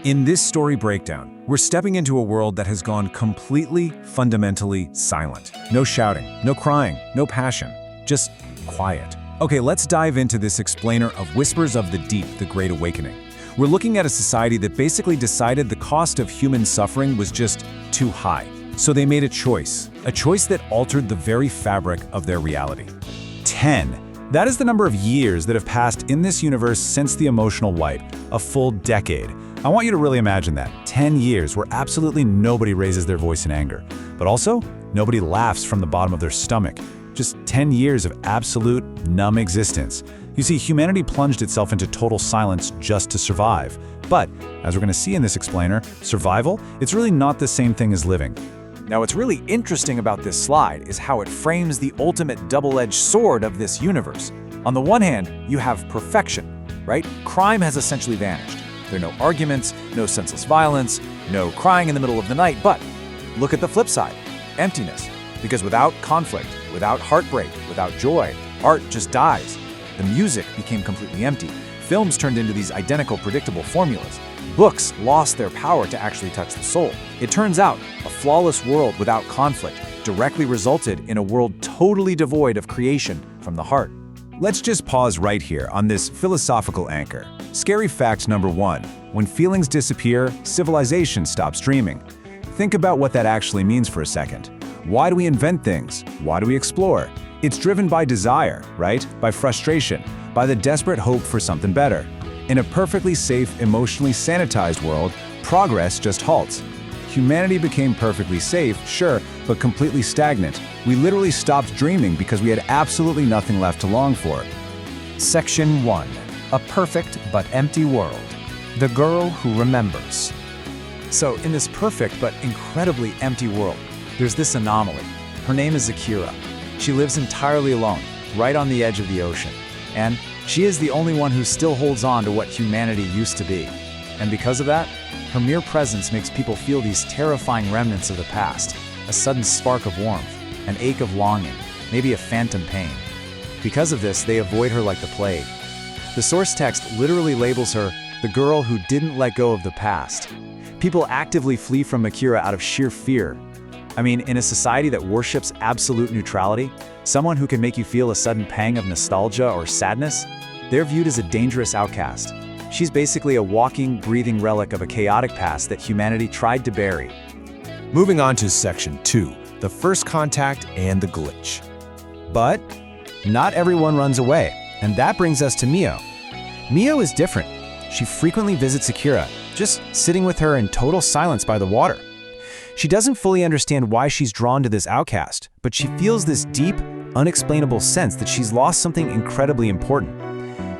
In this story breakdown, we're stepping into a world that has gone completely, fundamentally silent. No shouting, no crying, no passion, just quiet. Okay, let's dive into this explainer of Whispers of the Deep, The Great Awakening. We're looking at a society that basically decided the cost of human suffering was just too high. So they made a choice that altered the very fabric of their reality. 10. That is the number of years that have passed in this universe since the emotional wipe, a full decade. I want you to really imagine that. 10 years where absolutely nobody raises their voice in anger, but also nobody laughs from the bottom of their stomach. Just 10 years of absolute, numb existence. You see, humanity plunged itself into total silence just to survive. But, as we're going to see in this explainer, survival, it's really not the same thing as living. Now, what's really interesting about this slide is how it frames the ultimate double-edged sword of this universe. On the one hand, you have perfection, right? Crime has essentially vanished. There are no arguments, no senseless violence, no crying in the middle of the night. But look at the flip side, emptiness. Because without conflict, without heartbreak, without joy, art just dies. The music became completely empty. Films turned into these identical, predictable formulas. Books lost their power to actually touch the soul. It turns out, a flawless world without conflict directly resulted in a world totally devoid of creation from the heart. Let's just pause right here on this philosophical anchor. Scary fact number 1. When feelings disappear, civilization stops dreaming. Think about what that actually means for a second. Why do we invent things? Why do we explore? It's driven by desire, right? By frustration, by the desperate hope for something better. In a perfectly safe, emotionally sanitized world, progress just halts. Humanity became perfectly safe, sure, but completely stagnant. We literally stopped dreaming because we had absolutely nothing left to long for. Section 1. A perfect but empty world. The girl who remembers. So, in this perfect but incredibly empty world, there's this anomaly. Her name is Akira. She lives entirely alone, right on the edge of the ocean. And she is the only one who still holds on to what humanity used to be. And because of that, her mere presence makes people feel these terrifying remnants of the past, a sudden spark of warmth, an ache of longing, maybe a phantom pain. Because of this, they avoid her like the plague. The source text literally labels her the girl who didn't let go of the past. People actively flee from Akira out of sheer fear. I mean, in a society that worships absolute neutrality, someone who can make you feel a sudden pang of nostalgia or sadness, they're viewed as a dangerous outcast. She's basically a walking, breathing relic of a chaotic past that humanity tried to bury. Moving on to Section 2, the first contact and the glitch. But not everyone runs away, and that brings us to Mio. Mio is different. She frequently visits Akira, just sitting with her in total silence by the water. She doesn't fully understand why she's drawn to this outcast, but she feels this deep, unexplainable sense that she's lost something incredibly important.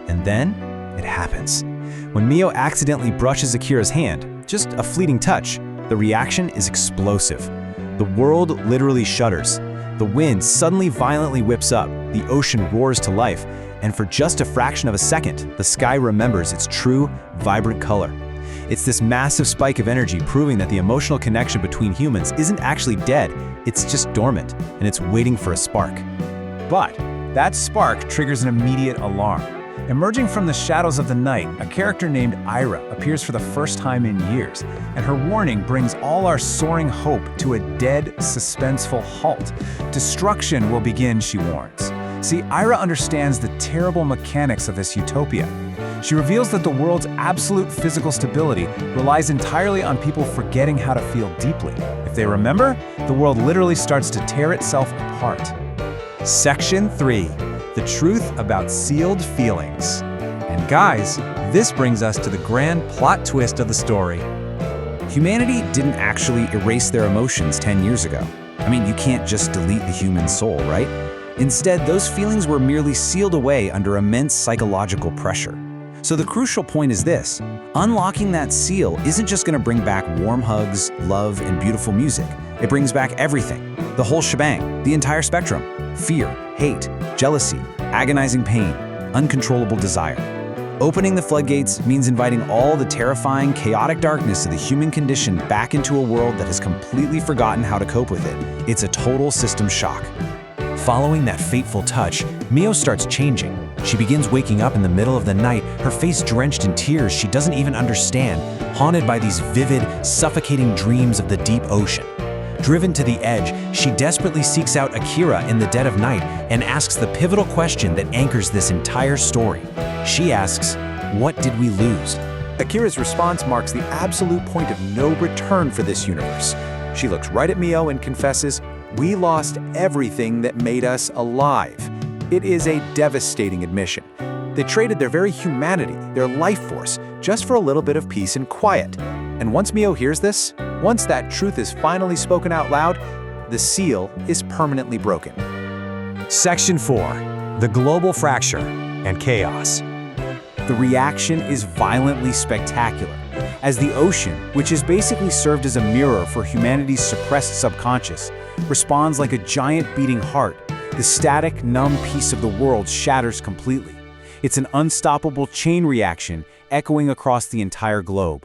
And then, it happens. When Mio accidentally brushes Akira's hand, just a fleeting touch, the reaction is explosive. The world literally shudders. The wind suddenly violently whips up, the ocean roars to life, and for just a fraction of a second, the sky remembers its true, vibrant color. It's this massive spike of energy proving that the emotional connection between humans isn't actually dead, it's just dormant, and it's waiting for a spark. But that spark triggers an immediate alarm. Emerging from the shadows of the night, a character named Ira appears for the first time in years, and her warning brings all our soaring hope to a dead, suspenseful halt. Destruction will begin, she warns. See, Ira understands the terrible mechanics of this utopia. She reveals that the world's absolute physical stability relies entirely on people forgetting how to feel deeply. If they remember, the world literally starts to tear itself apart. Section 3. The truth about sealed feelings. And guys, this brings us to the grand plot twist of the story. Humanity didn't actually erase their emotions 10 years ago. I mean, you can't just delete the human soul, right? Instead, those feelings were merely sealed away under immense psychological pressure. So the crucial point is this: unlocking that seal isn't just going to bring back warm hugs, love, and beautiful music. It brings back everything, the whole shebang, the entire spectrum: fear, hate, jealousy, agonizing pain, uncontrollable desire. Opening the floodgates means inviting all the terrifying, chaotic darkness of the human condition back into a world that has completely forgotten how to cope with it. It's a total system shock. Following that fateful touch, Mio starts changing. She begins waking up in the middle of the night, her face drenched in tears she doesn't even understand, haunted by these vivid, suffocating dreams of the deep ocean. Driven to the edge, she desperately seeks out Akira in the dead of night and asks the pivotal question that anchors this entire story. She asks, "What did we lose?" Akira's response marks the absolute point of no return for this universe. She looks right at Mio and confesses, "We lost everything that made us alive." It is a devastating admission. They traded their very humanity, their life force, just for a little bit of peace and quiet. And once Mio hears this, once that truth is finally spoken out loud, the seal is permanently broken. Section 4. The global fracture and chaos. The reaction is violently spectacular, as the ocean, which has basically served as a mirror for humanity's suppressed subconscious, responds like a giant beating heart. The static, numb piece of the world shatters completely. It's an unstoppable chain reaction echoing across the entire globe.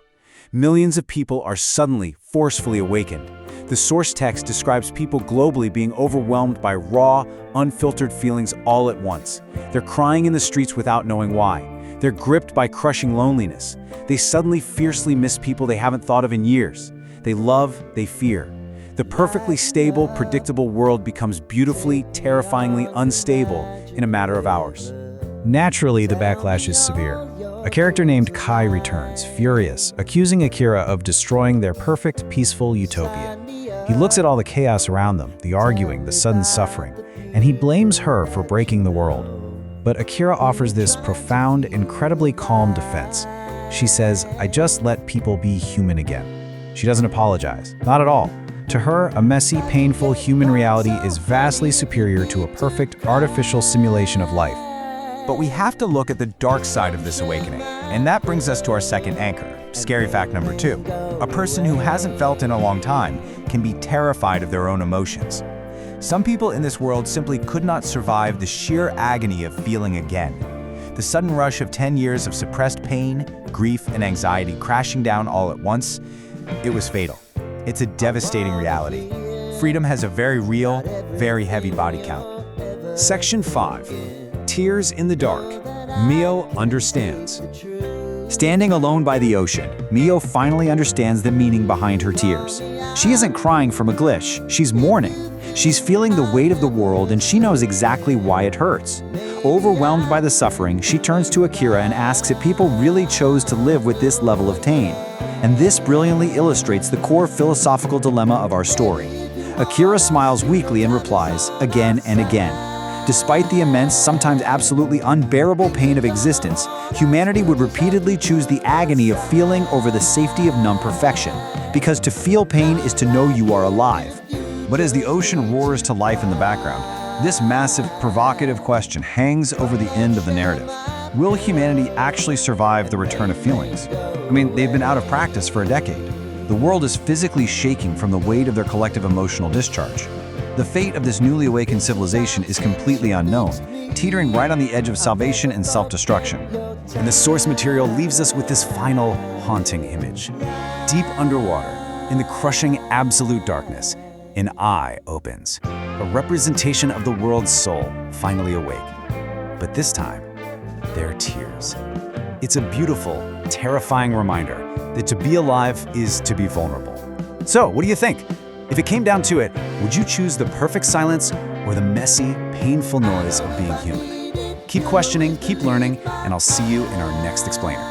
Millions of people are suddenly, forcefully awakened. The source text describes people globally being overwhelmed by raw, unfiltered feelings all at once. They're crying in the streets without knowing why. They're gripped by crushing loneliness. They suddenly fiercely miss people they haven't thought of in years. They love, they fear. The perfectly stable, predictable world becomes beautifully, terrifyingly unstable in a matter of hours. Naturally, the backlash is severe. A character named Kai returns, furious, accusing Akira of destroying their perfect, peaceful utopia. He looks at all the chaos around them, the arguing, the sudden suffering, and he blames her for breaking the world. But Akira offers this profound, incredibly calm defense. She says, "I just let people be human again." She doesn't apologize, not at all. To her, a messy, painful human reality is vastly superior to a perfect, artificial simulation of life. But we have to look at the dark side of this awakening, and that brings us to our second anchor, scary fact number 2. A person who hasn't felt in a long time can be terrified of their own emotions. Some people in this world simply could not survive the sheer agony of feeling again. The sudden rush of 10 years of suppressed pain, grief, and anxiety crashing down all at once, it was fatal. It's a devastating reality. Freedom has a very real, very heavy body count. Section 5. Tears in the dark. Mio understands. Standing alone by the ocean, Mio finally understands the meaning behind her tears. She isn't crying from a glitch, she's mourning. She's feeling the weight of the world and she knows exactly why it hurts. Overwhelmed by the suffering, she turns to Akira and asks if people really chose to live with this level of pain. And this brilliantly illustrates the core philosophical dilemma of our story. Akira smiles weakly and replies, again and again. Despite the immense, sometimes absolutely unbearable pain of existence, humanity would repeatedly choose the agony of feeling over the safety of numb perfection, because to feel pain is to know you are alive. But as the ocean roars to life in the background, this massive, provocative question hangs over the end of the narrative. Will humanity actually survive the return of feelings? I mean, they've been out of practice for a decade. The world is physically shaking from the weight of their collective emotional discharge. The fate of this newly awakened civilization is completely unknown, teetering right on the edge of salvation and self-destruction. And the source material leaves us with this final, haunting image. Deep underwater, in the crushing absolute darkness, an eye opens, a representation of the world's soul finally awake. But this time, there are tears. It's a beautiful, terrifying reminder that to be alive is to be vulnerable. So, what do you think? If it came down to it, would you choose the perfect silence or the messy, painful noise of being human? Keep questioning, keep learning, and I'll see you in our next explainer.